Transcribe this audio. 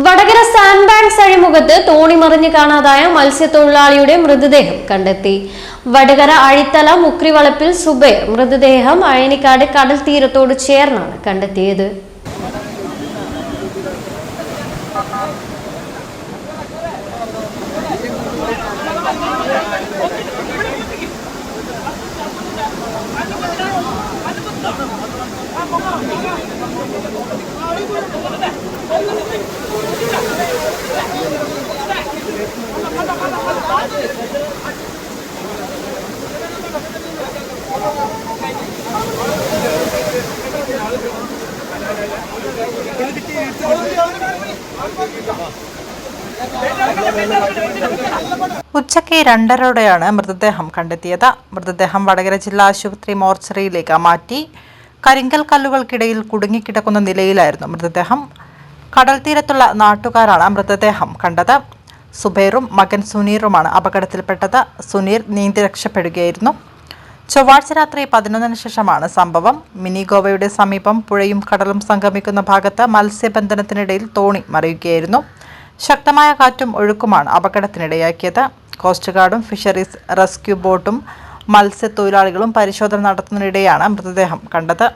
Vadakara sand banks അഴിമുഖത്ത് തോണി മറിഞ്ഞ് കാണാതായ മത്സ്യത്തൊഴിലാളിയുടെ മൃതദേഹം കണ്ടെത്തി. വടകര അഴിത്തല മുക്രിവളപ്പിൽ സുബൈർ മൃതദേഹം അഴനിക്കാട് കടൽ തീരത്തോട് ചേർന്നാണ് കണ്ടെത്തിയത്. ഉച്ചയ്ക്ക് 2:30 മൃതദേഹം കണ്ടെത്തിയത്. മൃതദേഹം വടകര ജില്ലാ ആശുപത്രി മോർച്ചറിയിലേക്ക് മാറ്റി. കരിങ്കൽ കല്ലുകൾക്കിടയിൽ കുടുങ്ങിക്കിടക്കുന്ന നിലയിലായിരുന്നു മൃതദേഹം. കടൽ തീരത്തുള്ള നാട്ടുകാരാണ് മൃതദേഹം കണ്ടത്. സുബൈറും മകൻ സുനീറുമാണ് അപകടത്തിൽപ്പെട്ടത്. സുനീർ നീന്തി രക്ഷപ്പെടുകയായിരുന്നു. ചൊവ്വാഴ്ച രാത്രി 11-ന് ശേഷമാണ് സംഭവം. മിനി ഗോവയുടെ സമീപം പുഴയും കടലും സംഗമിക്കുന്ന ഭാഗത്ത് മത്സ്യബന്ധനത്തിനിടയിൽ തോണി മറിയുകയായിരുന്നു. ശക്തമായ കാറ്റും ഒഴുക്കുമാണ് അപകടത്തിനിടയാക്കിയത്. കോസ്റ്റ് ഗാർഡും ഫിഷറീസ് റെസ്ക്യൂ ബോട്ടും മത്സ്യത്തൊഴിലാളികളും പരിശോധന നടത്തുന്നതിനിടെയാണ് മൃതദേഹം കണ്ടത്.